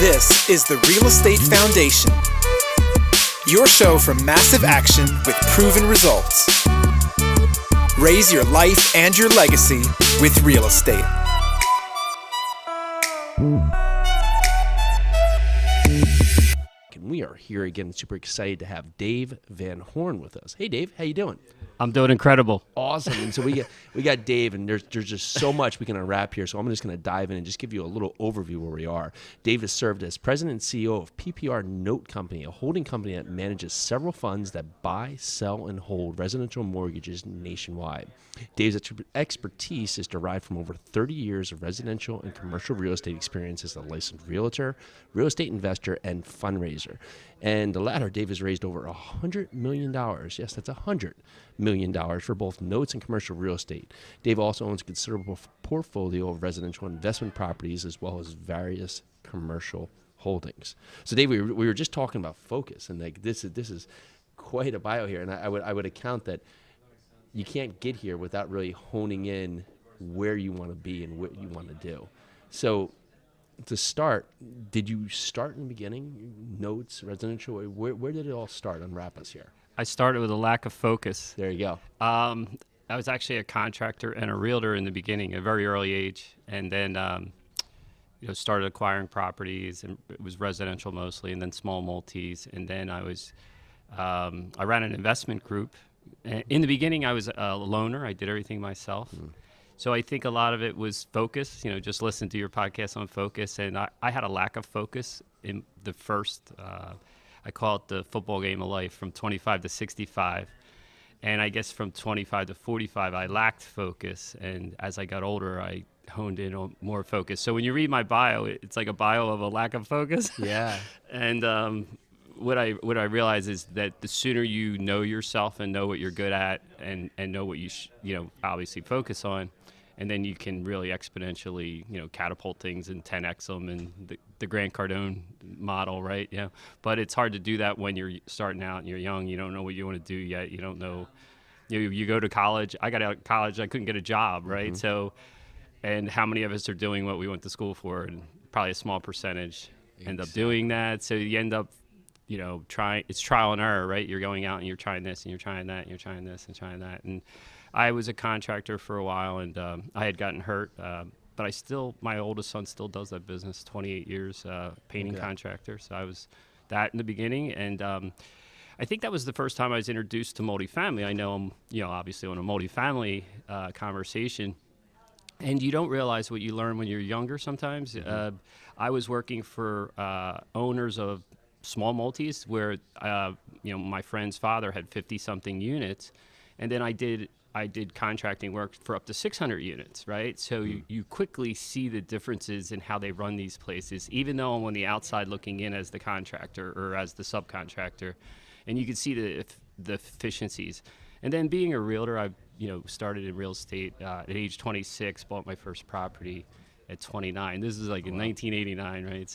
This is the Real Estate Foundation, your show for massive action with proven results. Raise your life and your legacy with real estate. And we are here again, super excited to have Dave VanHorn with us. Hey, Dave, how you doing? I'm doing incredible. Awesome. And so we got Dave, and there's just so much we can unwrap here. So I'm just going to dive in and just give you a little overview where we are. Dave has served as president and CEO of PPR Note Company, a holding company that manages several funds that buy, sell, and hold residential mortgages nationwide. Dave's expertise is derived from over 30 years of residential and commercial real estate experience as a licensed realtor, real estate investor, and fundraiser. And the latter, Dave has raised over $100 million. Yes, that's $100 million for both notes and commercial real estate. Dave also owns a considerable portfolio of residential investment properties as well as various commercial holdings. So, Dave, we were just talking about focus, and like this is quite a bio here. And I would account that you can't get here without really honing in where you want to be and what you want to do. So, to start, did you start in the beginning, notes, residential? Where did it all start? Unwrap us here. I started with a lack of focus. There you go. I was actually a contractor and a realtor in the beginning, at a very early age, and then started acquiring properties, and it was residential mostly, and then small multis, and then I ran an investment group. In the beginning, I was a loner. I did everything myself. So I think a lot of it was focus, just listen to your podcast on focus. And I had a lack of focus in the first, I call it the football game of life, from 25 to 65. And I guess from 25 to 45, I lacked focus. And as I got older, I honed in on more focus. So when you read my bio, it's like a bio of a lack of focus. Yeah. And what I realize is that the sooner you know yourself and know what you're good at and know what you obviously focus on, and then you can really exponentially, catapult things and 10x them, and the Grant Cardone model, right? Yeah. But it's hard to do that when you're starting out and you're young. You don't know what you want to do yet. You don't know. You go to college. I got out of college. I couldn't get a job, right? Mm-hmm. So, and how many of us are doing what we went to school for? And probably a small percentage end up doing that. So you end up, trying. It's trial and error, right? You're going out and you're trying this and you're trying that and you're trying this and trying that. And I was a contractor for a while, and I had gotten hurt, but my oldest son still does that business, 28 years, painting contractor. So I was that in the beginning, and I think that was the first time I was introduced to multifamily. I know I'm, obviously on a multifamily conversation, and you don't realize what you learn when you're younger sometimes. Mm-hmm. I was working for owners of small multis where, my friend's father had 50-something units, and then I did contracting work for up to 600 units, right? So you quickly see the differences in how they run these places, even though I'm on the outside looking in as the contractor or as the subcontractor, and you can see the efficiencies. And then being a realtor, I started in real estate at age 26, bought my first property at 29. This is like in 1989, right?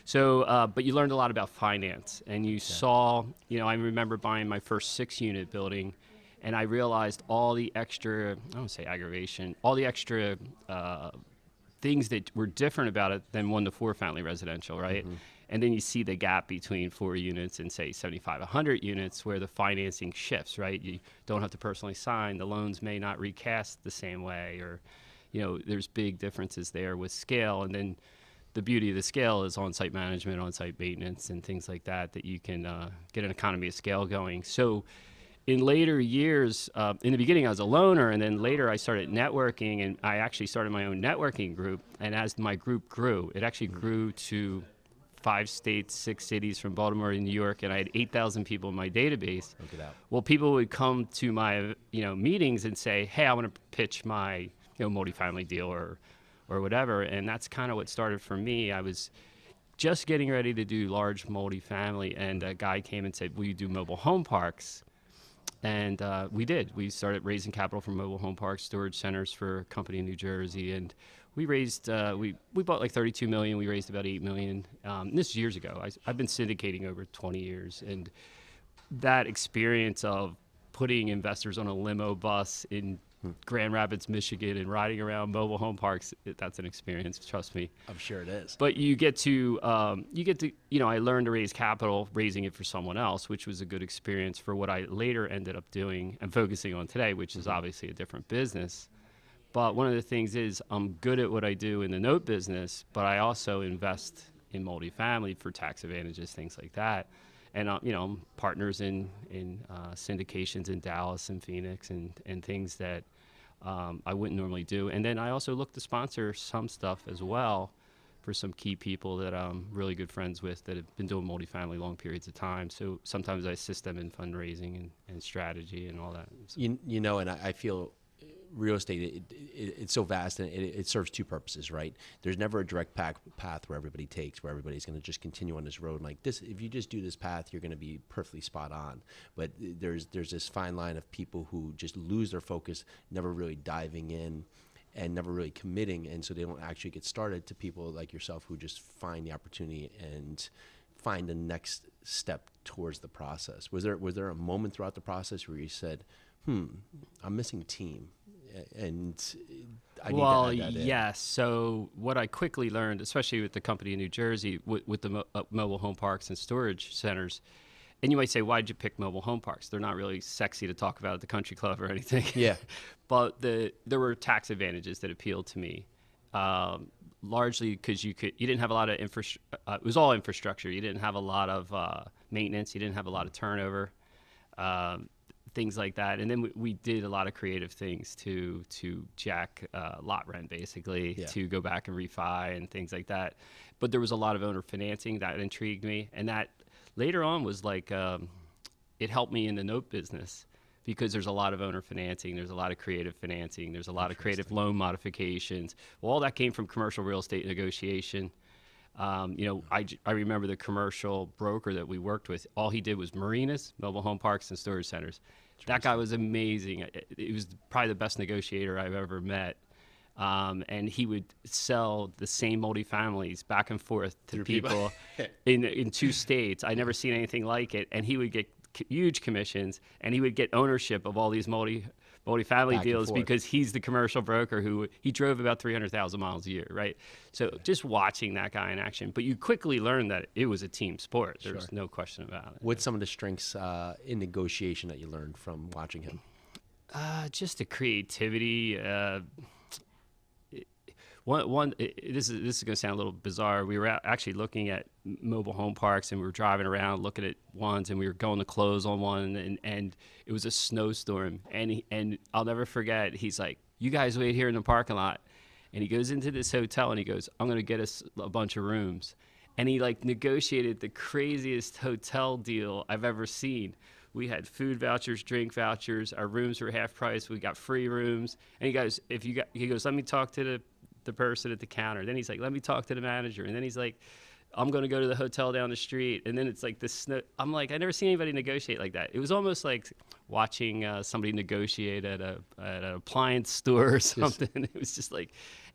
So, but you learned a lot about finance, and you saw, I remember buying my first 6-unit building. And I realized all the extra, I don't want to say aggravation, all the extra things that were different about it than 1 to 4 family residential, right? Mm-hmm. And then you see the gap between 4 units and, say, 75, 100 units where the financing shifts, right? You don't have to personally sign. The loans may not recast the same way, or, there's big differences there with scale. And then the beauty of the scale is on-site management, on-site maintenance, and things like that you can get an economy of scale going. So in later years, in the beginning I was a loner, and then later I started networking, and I actually started my own networking group. And as my group grew, it actually grew to 5 states, 6 cities, from Baltimore to New York, and I had 8,000 people in my database. Look at that. Well, people would come to my meetings and say, hey, I want to pitch my multifamily deal or whatever. And that's kind of what started for me. I was just getting ready to do large multifamily, and a guy came and said, will you do mobile home parks? And we did. We started raising capital for mobile home parks, storage centers for a company in New Jersey, and we raised. We bought like $32 million. We raised about $8 million. This is years ago. I've been syndicating over 20 years, and that experience of putting investors on a limo bus in Grand Rapids, Michigan, and riding around mobile home parks, that's an experience, trust me. I'm sure it is. But you get to, I learned to raise capital, raising it for someone else, which was a good experience for what I later ended up doing and focusing on today, which is obviously a different business. But one of the things is I'm good at what I do in the note business, but I also invest in multifamily for tax advantages, things like that. And, I'm partners in syndications in Dallas and Phoenix and things that I wouldn't normally do. And then I also look to sponsor some stuff as well for some key people that I'm really good friends with that have been doing multifamily long periods of time. So sometimes I assist them in fundraising and strategy and all that. So. And I feel real estate, it's so vast, and it serves two purposes, right? There's never a direct path where everybody takes, where everybody's going to just continue on this road like this. If you just do this path, you're going to be perfectly spot on. But there's this fine line of people who just lose their focus, never really diving in and never really committing, and so they don't actually get started, to people like yourself who just find the opportunity and find the next step towards the process. Was there a moment throughout the process where you said, I'm missing team, and I need to add that in? Yes. So what I quickly learned, especially with the company in New Jersey, with the mobile home parks and storage centers, and you might say, why'd you pick mobile home parks? They're not really sexy to talk about at the country club or anything. Yeah. But there were tax advantages that appealed to me, largely because you didn't have a lot of it was all infrastructure. You didn't have a lot of maintenance. You didn't have a lot of turnover. Things like that. And then we did a lot of creative things to jack lot rent, basically, to go back and refi and things like that. But there was a lot of owner financing that intrigued me. And that later on was like, it helped me in the note business, because there's a lot of owner financing, there's a lot of creative financing, there's a lot of creative loan modifications. Well, all that came from commercial real estate negotiation. I remember the commercial broker that we worked with, all he did was marinas, mobile home parks, and storage centers. That guy was amazing. It was probably the best negotiator I've ever met. And he would sell the same multifamilies back and forth to people in 2 states. I never seen anything like it. And he would get huge commissions, and he would get ownership of all these multifamily Back deals because he's the commercial broker he drove about 300,000 miles a year, right? So just watching that guy in action. But you quickly learn that it was a team sport. There's no question about it. What's some of the strengths in negotiation that you learned from watching him? Just the creativity. This is going to sound a little bizarre. We were actually looking at mobile home parks, and we were driving around looking at ones, and we were going to close on one, and it was a snowstorm. And I'll never forget, he's like, "You guys wait here in the parking lot." And he goes into this hotel, and he goes, "I'm going to get us a bunch of rooms." And he negotiated the craziest hotel deal I've ever seen. We had food vouchers, drink vouchers. Our rooms were half price. We got free rooms. And he goes, "Let me talk to the person at the counter." Then he's like, "Let me talk to the manager." And then he's like, "I'm going to go to the hotel down the street." And then it's like this snow. I'm like, I never seen anybody negotiate like that. It was almost like watching somebody negotiate at an appliance store or something. It was just like,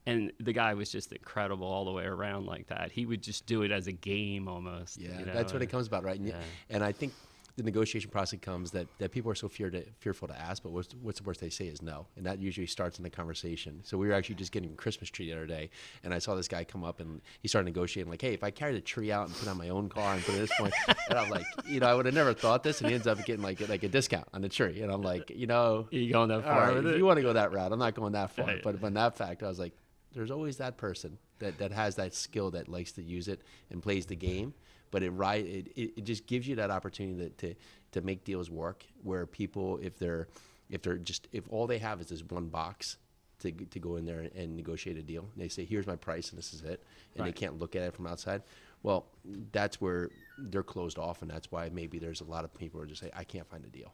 and the guy was just incredible all the way around like that. He would just do it as a game almost. Yeah, that's what it comes about, right? And I think the negotiation process comes that people are so fearful to ask, but what's the worst they say is no, and that usually starts in the conversation. So we were actually just getting a Christmas tree the other day, and I saw this guy come up, and he started negotiating like, "Hey, if I carry the tree out and put it on my own car and put it at this point," and I'm like, I would have never thought this, and he ends up getting like a discount on the tree, and I'm like, you going that far right, with if it? you want to go that route, I'm not going that far. Right. But in that fact, I was like, there's always that person that has that skill, that likes to use it and plays the game. But it just gives you that opportunity to make deals work, where people, if all they have is this one box to go in there and negotiate a deal, and they say, "Here's my price and this is it," and They can't look at it from outside. Well, that's where they're closed off, and that's why maybe there's a lot of people who just say, "I can't find a deal."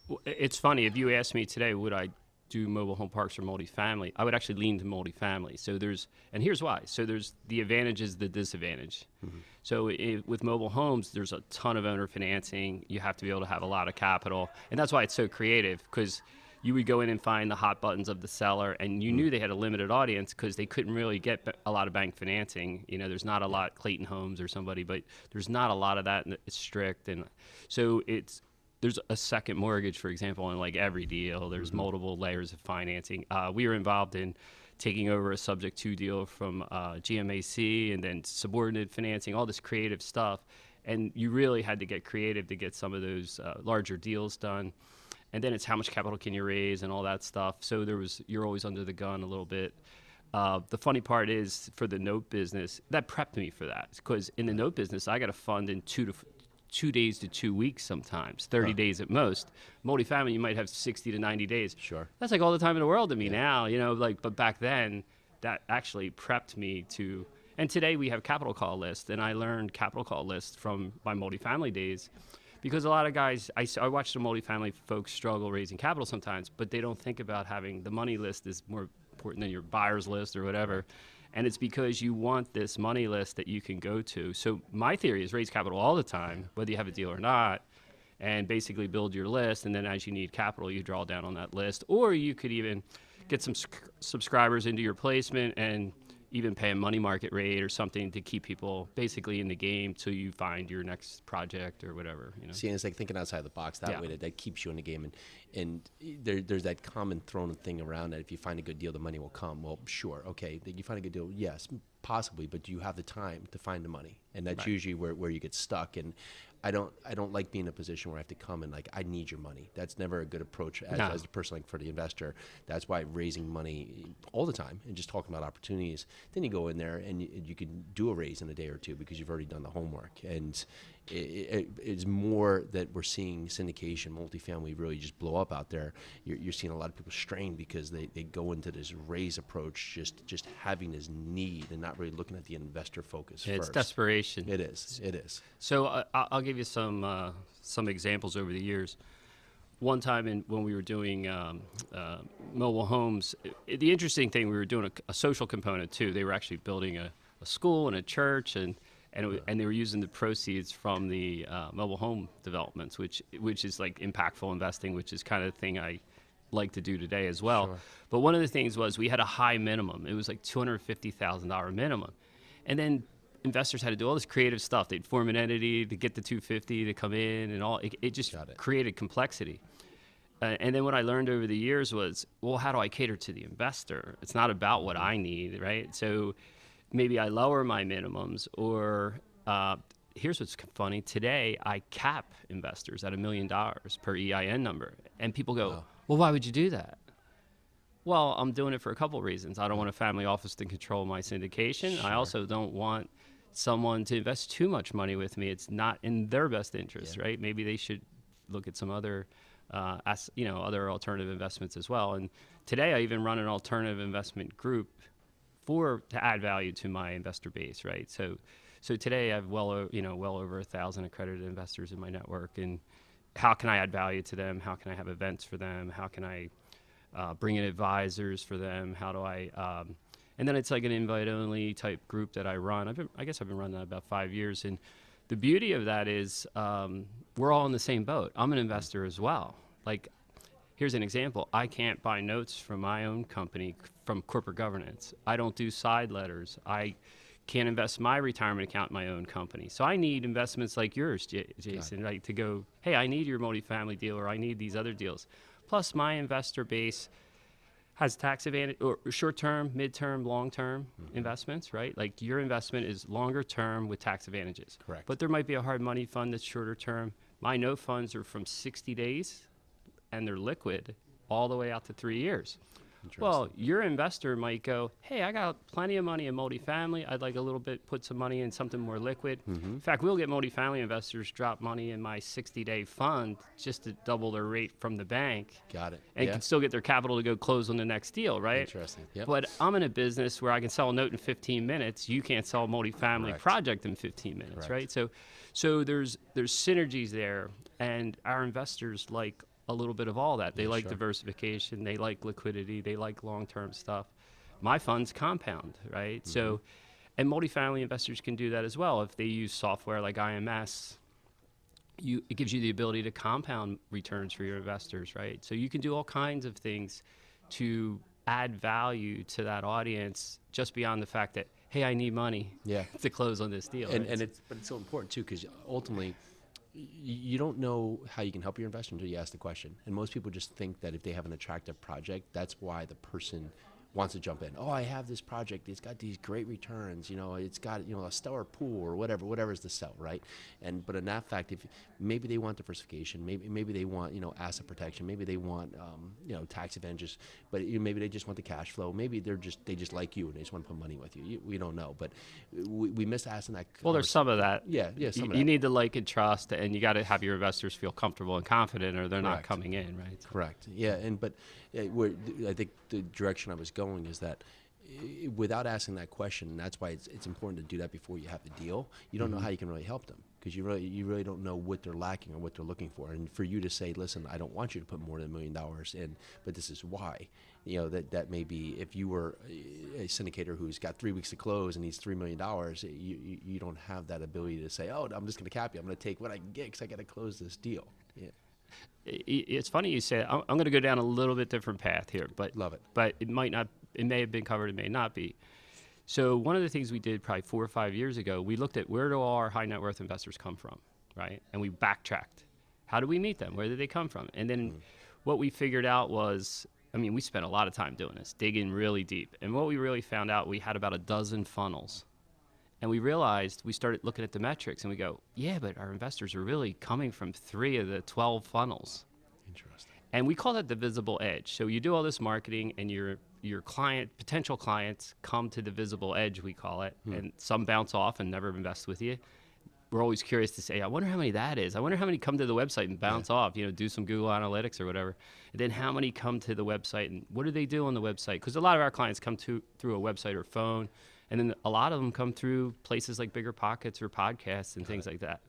Well, it's funny, if you asked me today, would I do mobile home parks or multifamily, I would actually lean to multifamily. And here's why. So there's the advantages, the disadvantage. Mm-hmm. So with mobile homes, there's a ton of owner financing. You have to be able to have a lot of capital. And that's why it's so creative, because you would go in and find the hot buttons of the seller, and you knew they had a limited audience because they couldn't really get a lot of bank financing. There's not a lot, Clayton Homes or somebody, but there's not a lot of that, and it's strict. And so there's a second mortgage, for example, in like every deal. There's multiple layers of financing. We were involved in taking over a subject to deal from GMAC, and then subordinate financing, all this creative stuff. And you really had to get creative to get some of those larger deals done. And then it's how much capital can you raise and all that stuff. So you're always under the gun a little bit. The funny part is, for the note business, that prepped me for that, because in the note business, I got to fund in 2 days to 2 weeks, sometimes 30 days at most. Multifamily, you might have 60 to 90 days. Sure. That's like all the time in the world to me now, but back then that actually prepped me to, and today we have capital call lists, and I learned capital call lists from my multifamily days, because a lot of guys, I watch the multifamily folks struggle raising capital sometimes, but they don't think about having the money list is more important than your buyer's list or whatever. And it's because you want this money list that you can go to. So my theory is raise capital all the time, whether you have a deal or not, and basically build your list. And then as you need capital, you draw down on that list. Or you could even get some subscribers into your placement and even pay a money market rate or something to keep people basically in the game till you find your next project or whatever. See, and it's like thinking outside the box that way. That keeps you in the game, and there's that common thrown thing around that if you find a good deal, the money will come. Well, sure, okay, you find a good deal, yes, possibly, but do you have the time to find the money? And that's usually where you get stuck. And I don't like being in a position where I have to come and like, I need your money. That's never a good approach as a person, like for the investor. That's why raising money all the time and just talking about opportunities, then you go in there and you can do a raise in a day or two because you've already done the homework. And it's more that we're seeing syndication, multifamily really just blow up out there. You're seeing a lot of people strain because they go into this raise approach, just having this need and not really looking at the investor focus first. It's desperation. It is. So I'll give you some examples over the years. One time when we were doing mobile homes, the interesting thing, we were doing a social component too. They were actually building a school and a church, and they were using the proceeds from the mobile home developments, which is like impactful investing, which is kind of the thing I like to do today as well. Sure. But one of the things was we had a high minimum. It was like $250,000 minimum. And then investors had to do all this creative stuff. They'd form an entity to get the 250 to come in, and all. It just created complexity. And then what I learned over the years was, well, how do I cater to the investor? It's not about what I need, right? So maybe I lower my minimums, or here's what's funny. Today, I cap investors at $1 million per EIN number. And people go, well, why would you do that? Well, I'm doing it for a couple reasons. I don't want a family office to control my syndication. Sure. I also don't want someone to invest too much money with me. It's not in their best interest, right? Maybe they should look at some other other alternative investments as well. And today I even run an alternative investment group to add value to my investor base, right? So today I have well over 1,000 accredited investors in my network, and how can I add value to them? How can I have events for them? How can I bring in advisors for them? How do I, and then it's like an invite-only type group that I run. I guess I've been running that about 5 years, and the beauty of that is we're all in the same boat. I'm an investor as well. Like, here's an example. I can't buy notes from my own company from corporate governance. I don't do side letters. I can't invest my retirement account in my own company. So I need investments like yours, Jason, right, to go, hey, I need your multifamily deal, or I need these other deals. Plus, my investor base has tax advantage, or short-term, mid-term, long-term investments, right? Like, your investment is longer-term with tax advantages. Correct. But there might be a hard money fund that's shorter-term. My note funds are from 60 days, and they're liquid all the way out to 3 years. Well, your investor might go, hey, I got plenty of money in multifamily. I'd like a little bit, put some money in something more liquid. In fact, we'll get multifamily investors drop money in my 60-day fund just to double their rate from the bank. Got it. And can still get their capital to go close on the next deal, right? Interesting. Yep. But I'm in a business where I can sell a note in 15 minutes. You can't sell a multifamily project in 15 minutes, right? So there's synergies there, and our investors like a little bit of all that. They like diversification, they like liquidity, they like long-term stuff. My funds compound, right? So, and multifamily investors can do that as well. If they use software like IMS, it gives you the ability to compound returns for your investors, right? So you can do all kinds of things to add value to that audience, just beyond the fact that, hey, I need money to close on this deal. And it's so important too, because ultimately, you don't know how you can help your investor until you ask the question. And most people just think that if they have an attractive project, that's why the person wants to jump in. Oh, I have this project. It's got these great returns. It's got a stellar pool or whatever is to sell, right? But in that fact, if maybe they want diversification, maybe they want asset protection, maybe they want tax advantages, but maybe they just want the cash flow. Maybe they just like you and they just want to put money with you. We don't know, but we miss asking that. Well, there's some of that. Yeah, some of that. You need to like and trust, and you got to have your investors feel comfortable and confident, or they're not Correct. coming in, right? Correct. Yeah, but I think the direction I was going is that without asking that question, that's why it's important to do that before you have the deal. You don't know how you can really help them because you really don't know what they're lacking or what they're looking for. And for you to say, listen, I don't want you to put more than $1 million in, but this is why. That may be if you were a syndicator who's got 3 weeks to close and needs $3 million, you don't have that ability to say, oh, I'm just going to cap you. I'm going to take what I can get because I got to close this deal. Yeah. It's funny you say it. I'm going to go down a little bit different path here, but Love it. But it might not. It may have been covered. It may not be. So one of the things we did probably 4 or 5 years ago, we looked at where do all our high net worth investors come from, right? And we backtracked. How do we meet them? Where did they come from? And then what we figured out was, we spent a lot of time doing this, digging really deep. And what we really found out, we had about a dozen funnels. And we realized, we started looking at the metrics and we go, yeah, but our investors are really coming from 3 of the 12 funnels. Interesting. And we call that the visible edge. So you do all this marketing and your potential clients come to the visible edge, we call it, and some bounce off and never invest with you. We're always curious to say, I wonder how many that is. I wonder how many come to the website and bounce off, do some Google Analytics or whatever. And then how many come to the website and what do they do on the website? Because a lot of our clients come through a website or phone, and then a lot of them come through places like Bigger Pockets or podcasts and things like that.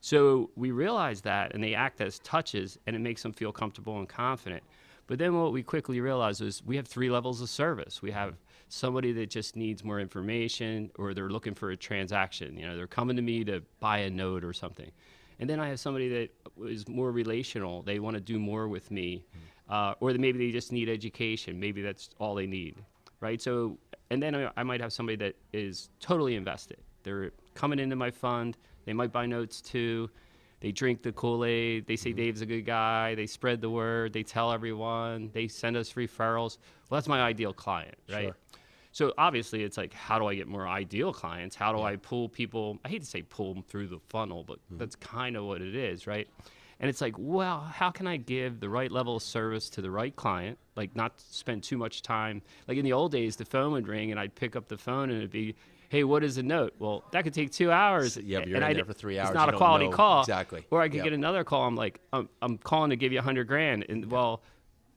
So we realized that, and they act as touches, and it makes them feel comfortable and confident. But then what we quickly realized is we have 3 levels of service. We have somebody that just needs more information, or they're looking for a transaction. They're coming to me to buy a note or something. And then I have somebody that is more relational. They want to do more with me, or maybe they just need education. Maybe that's all they need, right? So, and then I might have somebody that is totally invested. They're coming into my fund. They might buy notes too. They drink the Kool-Aid. They say Dave's a good guy. They spread the word. They tell everyone. They send us referrals. Well, that's my ideal client, right? Sure. So obviously it's like, how do I get more ideal clients? How do I pull people? I hate to say pull them through the funnel, but that's kind of what it is, right? And it's like, well, how can I give the right level of service to the right client? Like not spend too much time. Like in the old days, the phone would ring and I'd pick up the phone and it'd be, hey, what is a note? Well, that could take 2 hours. Yeah, but you're in there for 3 hours. It's not a quality call. Exactly. Or I could get another call. I'm like, I'm calling to give you $100,000. And well,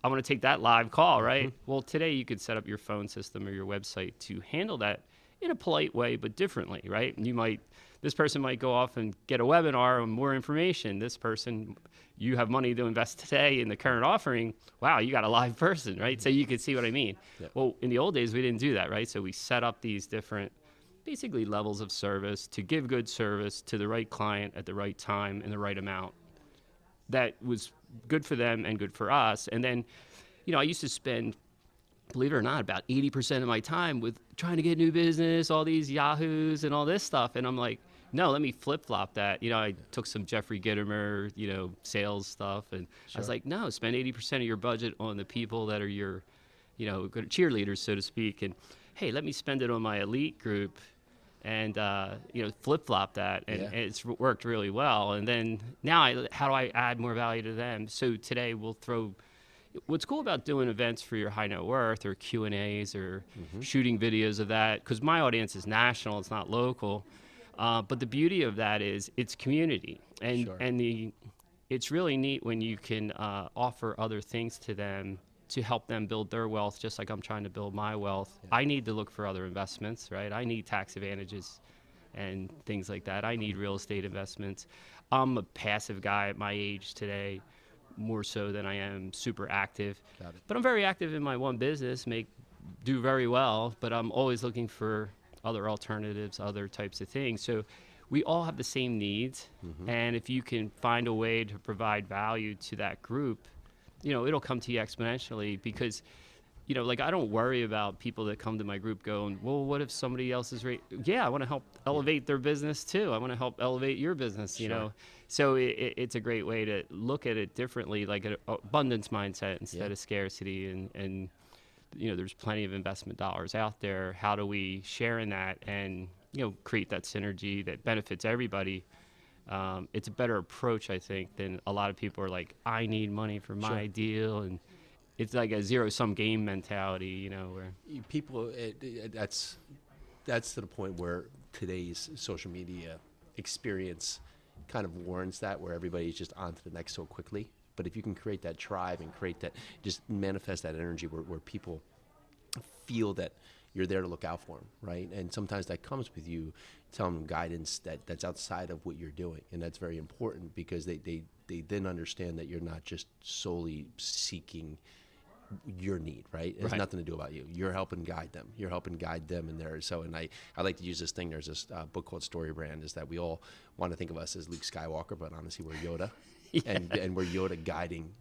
I want to take that live call, right? Well, today you could set up your phone system or your website to handle that in a polite way, but differently, right? And this person might go off and get a webinar on more information. This person, you have money to invest today in the current offering. Wow, you got a live person, right? So you could see what I mean. Yeah. Well, in the old days, we didn't do that, right? So we set up these different, basically levels of service to give good service to the right client at the right time and the right amount. That was good for them and good for us. And then, I used to spend, believe it or not, about 80% of my time with trying to get new business, all these Yahoos and all this stuff. And I'm like, no, let me flip-flop that. I took some Jeffrey Gitomer, sales stuff. And I was like, no, spend 80% of your budget on the people that are your, good cheerleaders, so to speak. And, hey, let me spend it on my elite group and, flip-flop that. And it's worked really well. And then now how do I add more value to them? So today we'll throw – what's cool about doing events for your high net worth or Q&As or shooting videos of that, because my audience is national, it's not local. But the beauty of that is it's community. And it's really neat when you can offer other things to them to help them build their wealth, just like I'm trying to build my wealth. Yeah. I need to look for other investments, right? I need tax advantages and things like that. I need real estate investments. I'm a passive guy at my age today, more so than I am super active. But I'm very active in my one business, do very well, but I'm always looking for other alternatives, other types of things. So we all have the same needs, and if you can find a way to provide value to that group, it'll come to you exponentially, because like I don't worry about people that come to my group going, well, what if somebody else is yeah, I want to help elevate their business too. I want to help elevate your business, you know. So it's a great way to look at it differently, like an abundance mindset instead of scarcity. And there's plenty of investment dollars out there. How do we share in that and create that synergy that benefits everybody? It's a better approach, I think, than a lot of people are like, I need money for my deal, and it's like a zero-sum game mentality, where People, that's to the point where today's social media experience kind of warrants that, where everybody's just on to the next so quickly. But if you can create that tribe and create that, just manifest that energy where people feel that you're there to look out for them, right? And sometimes that comes with you telling them guidance that's outside of what you're doing. And that's very important because they then understand that you're not just solely seeking your need, right? It has nothing to do about you. You're helping guide them. You're helping guide them in there. So, and I like to use this thing. There's this book called Story Brand, is that we all want to think of us as Luke Skywalker, but honestly, we're Yoda. And we're Yoda guiding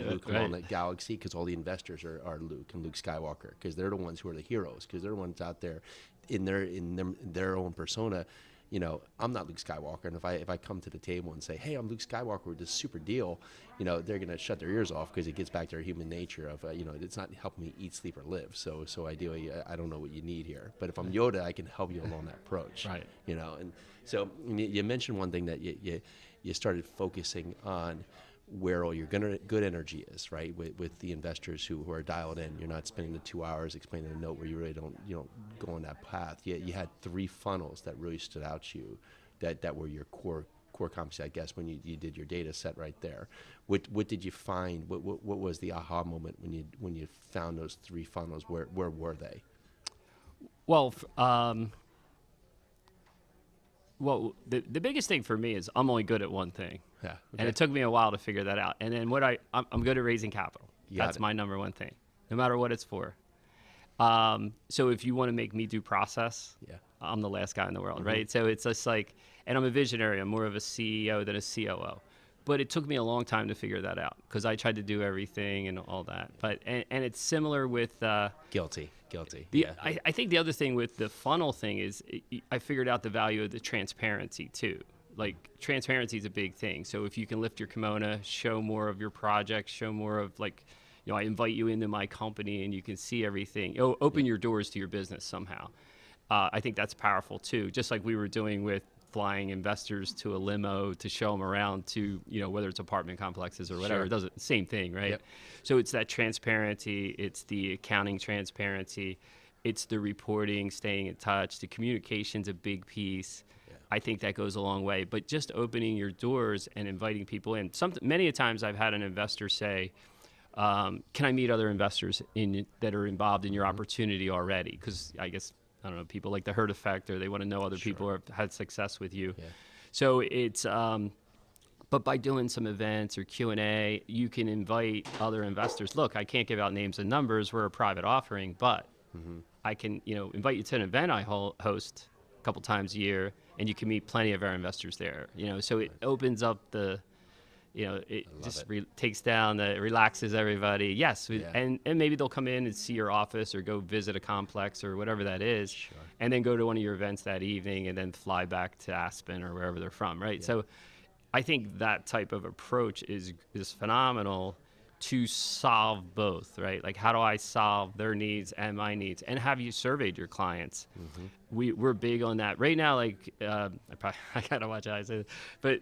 Luke along that galaxy, because all the investors are Luke and Luke Skywalker, because they're the ones who are the heroes, because they're the ones out there in their own persona. I'm not Luke Skywalker, and if I come to the table and say, hey, I'm Luke Skywalker with this super deal, they're gonna shut their ears off, because it gets back to their human nature of it's not helping me eat, sleep, or live. So ideally, I don't know what you need here, but if I'm Yoda, I can help you along that approach. Right. And so you mentioned one thing that you started focusing on where all your good energy is, right? With the investors who are dialed in. You're not spending the 2 hours explaining a note where you really don't go on that path. You had 3 funnels that really stood out to you, that were your core competency, I guess, when you did your data set right there. What did you find? What was the aha moment when you found those 3 funnels? Where were they? Well, the biggest thing for me is I'm only good at one thing. Yeah. Okay. And it took me a while to figure that out. And then I'm good at raising capital. That's my number one thing, no matter what it's for. So if you want to make me do process, I'm the last guy in the world, right? So it's just like, and I'm a visionary. I'm more of a CEO than a COO. But it took me a long time to figure that out, because I tried to do everything and all that. But and it's similar with Guilty. I think the other thing with the funnel thing is I figured out the value of the transparency too. Like, transparency is a big thing. So if you can lift your kimono, show more of your project, show more of, like, I invite you into my company and you can see everything. Open your doors to your business somehow. I think that's powerful too. Just like we were doing with flying investors to a limo to show them around to, whether it's apartment complexes or whatever, it does it, same thing, right? Yep. So it's that transparency, it's the accounting transparency, it's the reporting, staying in touch, the communication's a big piece. I think that goes a long way. But just opening your doors and inviting people in. Many a times I've had an investor say, can I meet other investors that are involved in your opportunity already? Because I guess, I don't know, people like the herd effect, or they want to know other people who have had success with you. Yeah. So it's, but by doing some events or Q&A, you can invite other investors. Look, I can't give out names and numbers. We're a private offering, but I can, invite you to an event I host a couple times a year, and you can meet plenty of our investors there. So it opens up the, it just takes down, it relaxes everybody. Yes, and maybe they'll come in and see your office or go visit a complex or whatever that is, and then go to one of your events that evening and then fly back to Aspen or wherever they're from, right? Yeah. So I think that type of approach is phenomenal to solve both, right? Like, how do I solve their needs and my needs? And have you surveyed your clients? We're big on that right now. Like, I gotta watch how I say this, but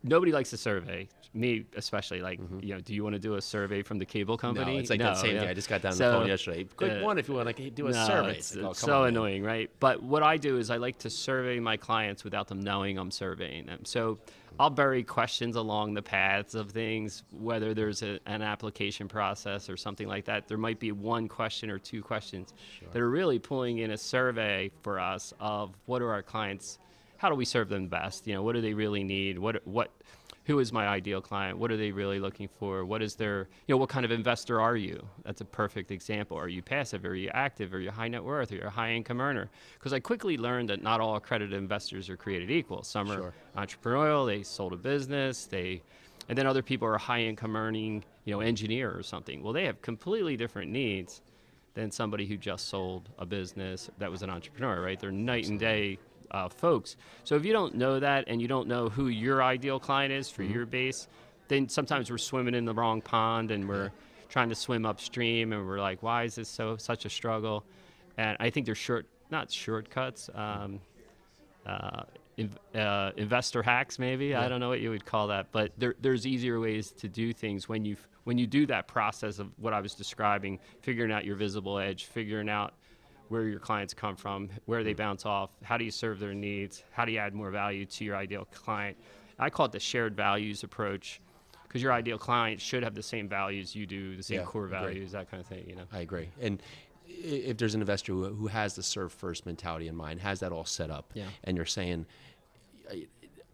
nobody likes to survey, me especially. Like, do you want to do a survey from the cable company? No, it's like that same thing. I just got down the phone yesterday. Click one if you want to do a survey. It's so annoying, right? But what I do is I like to survey my clients without them knowing I'm surveying them. So I'll bury questions along the paths of things, whether there's an application process or something like that. There might be one question or 2 questions that are really pulling in a survey for us of what are our clients, how do we serve them best? What do they really need? Who is my ideal client? What are they really looking for? What is their, what kind of investor are you? That's a perfect example. Are you passive? Are you active? Are you high net worth? Are you a high income earner? Because I quickly learned that not all accredited investors are created equal. Some are entrepreneurial. They sold a business. They And then other people are high income earning, engineer or something. Well, they have completely different needs than somebody who just sold a business that was an entrepreneur, right? They're night and day folks. So if you don't know that and you don't know who your ideal client is for your base, then sometimes we're swimming in the wrong pond and we're trying to swim upstream and we're like, why is this such a struggle? And I think there's not shortcuts, investor hacks maybe. Yeah. I don't know what you would call that, but there's easier ways to do things when you do that process of what I was describing, figuring out your visible edge, figuring out where your clients come from, where they bounce off, how do you serve their needs, how do you add more value to your ideal client. I call it the shared values approach, because your ideal client should have the same values you do, the same core values, that kind of thing. I agree. And if there's an investor who has the serve first mentality in mind, has that all set up, and you're saying,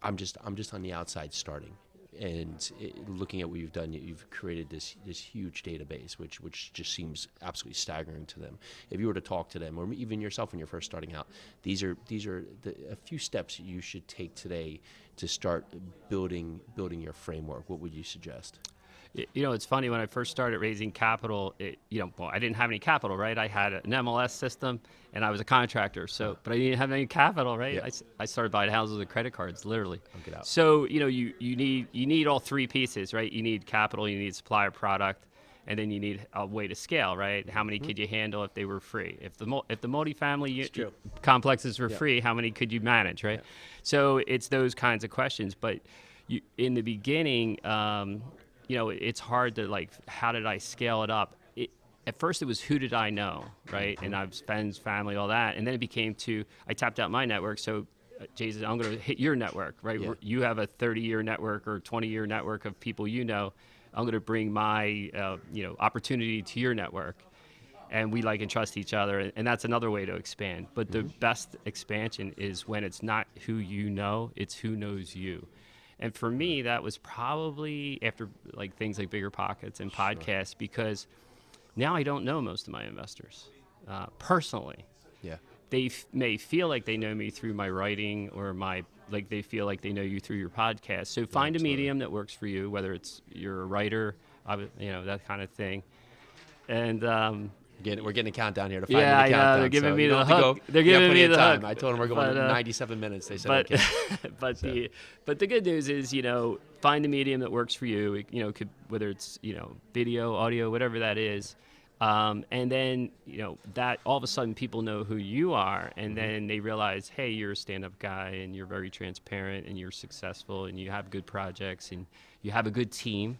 I'm just on the outside starting, and looking at what you've done, you've created this huge database, which just seems absolutely staggering to them. If you were to talk to them, or even yourself when you're first starting out, these are a few steps you should take today to start building your framework. What would you suggest? It's funny, when I first started raising capital, I didn't have any capital, right? I had an MLS system and I was a contractor, but I didn't have any capital, right? Yeah. I started buying houses with credit cards, literally. Get out. So, you need all three pieces, right? You need capital, you need supplier product, and then you need a way to scale, right? How many could you handle if they were free? If the multifamily complexes were free, how many could you manage, right? Yeah. So it's those kinds of questions. But in the beginning, it's hard to how did I scale it up? At first it was who did I know, right? And I've friends, family, all that. And then it became I tapped out my network. So Jason, I'm going to hit your network, right? Yeah. You have a 30-year network or 20-year network of people you know. I'm going to bring my opportunity to your network. And we and trust each other. And that's another way to expand. But the best expansion is when it's not who you know, it's who knows you. And for me, that was probably after things like Bigger Pockets and podcasts, because now I don't know most of my investors personally. Yeah, they may feel like they know me through my writing or they feel like they know you through your podcast. So find a medium that works for you, whether it's you're a writer, that kind of thing. And we're getting a countdown here to 5 minute countdown. Yeah, they're giving me the hook. They're giving me the hook. I told them we're going 97 minutes. They said okay. But the good news is, find a medium that works for you. Whether it's video, audio, whatever that is, and then that all of a sudden people know who you are, and then they realize, hey, you're a stand-up guy, and you're very transparent, and you're successful, and you have good projects, and you have a good team.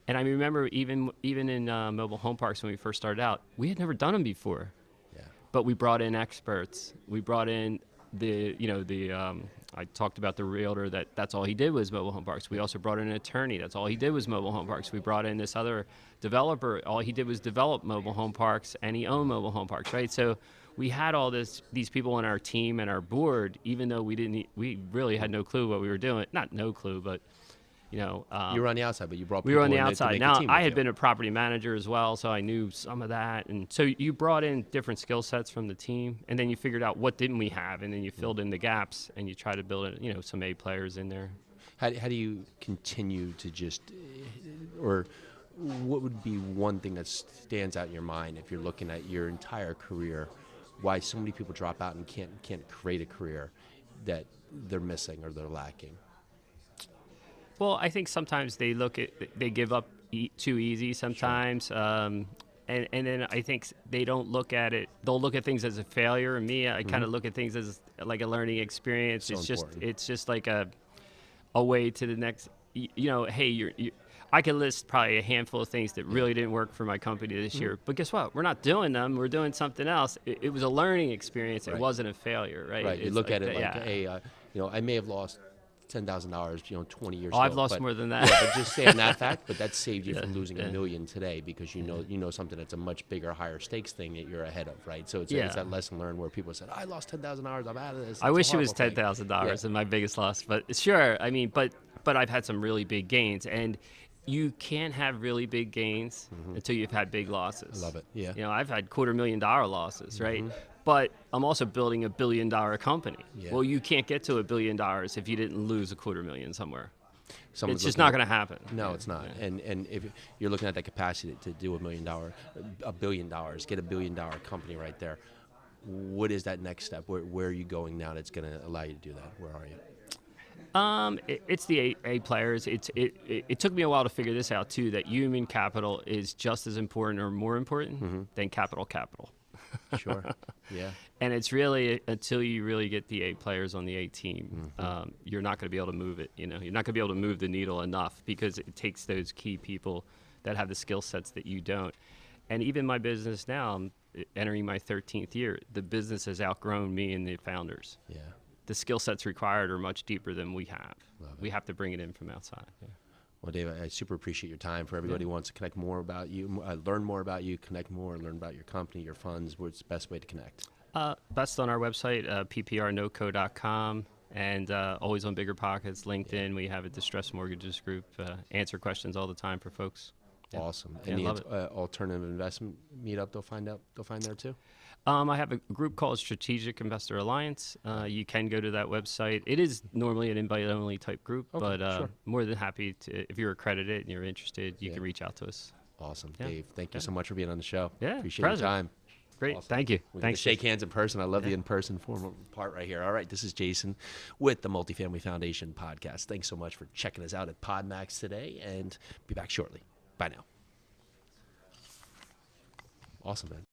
And I remember even in mobile home parks when we first started out, we had never done them before. Yeah. But we brought in experts. We brought in I talked about the realtor that's all he did was mobile home parks. We also brought in an attorney. That's all he did was mobile home parks. We brought in this other developer. All he did was develop mobile home parks, and he owned mobile home parks, right? So we had all these people on our team and our board, even though we really had no clue what we were doing. Not no clue, but you were on the outside, but you brought people we were on the in outside. To make now, a team I had been a property manager as well, so I knew some of that. And so you brought in different skill sets from the team, and then you figured out what didn't we have, and then you filled in the gaps, and you try to build some A players in there. How do you continue to or what would be one thing that stands out in your mind if you're looking at your entire career, why so many people drop out and can't create a career that they're missing or they're lacking? Well, I think sometimes they give up too easy sometimes. Sure. And then I think they don't look at it. They'll look at things as a failure. And me, I kind of look at things as like a learning experience. So it's just like a way to the next, hey, I could list probably a handful of things that really didn't work for my company this year. But guess what? We're not doing them. We're doing something else. It was a learning experience. Right. It wasn't a failure, right? Right. You look at it hey, I may have lost $10,000, 20 years ago. I've lost more than that. Yeah, but just saying that fact, but that saved you from losing $1 million today because you know something that's a much bigger, higher stakes thing that you're ahead of, right? So it's that lesson learned where people said, I lost $10,000, I'm out of this. I wish it was $10,000 and my biggest loss, but sure. I mean, but I've had some really big gains, and you can't have really big gains until you've had big losses. I love it. Yeah. I've had $250,000 losses, right? But I'm also building $1 billion company. Yeah. Well, you can't get to $1 billion if you didn't lose $250,000 somewhere. Someone's It's just looking not at- going to happen. No, it's not. And if you're looking at that capacity to do $1 million, $1 billion, get $1 billion company right there, what is that next step? Where are you going now that's going to allow you to do that? Where are you? It's the A players. It took me a while to figure this out too. That human capital is just as important or more important than capital. Sure. Yeah. And it's really until you really get the A players on the A team, you're not going to be able to move it. You're not going to be able to move the needle enough because it takes those key people that have the skill sets that you don't. And even my business now, I'm entering my 13th year. The business has outgrown me and the founders. Yeah. The skill sets required are much deeper than we have. We have to bring it in from outside. Yeah. Well, Dave, I super appreciate your time. For everybody who wants to connect more about you, learn more about you, connect more, learn about your company, your funds, what's the best way to connect? Best on our website, pprnoco.com, and always on Bigger Pockets, LinkedIn. We have a distressed mortgages group, answer questions all the time for folks. Yeah. Awesome. Yeah, And love the alternative investment meetup, they'll find there too? I have a group called Strategic Investor Alliance. You can go to that website. It is normally an invite-only type group, but sure. more than happy to, if you're accredited and you're interested, you can reach out to us. Awesome. Yeah. Dave, thank you so much for being on the show. Yeah, Appreciate your pleasure. time. Great. Awesome. Thank you. We get to Thanks. shake hands in person. I love the in-person formal part right here. All right, this is Jason with the Multifamily Foundation podcast. Thanks so much for checking us out at PodMax today, and be back shortly. Bye now. Awesome, man.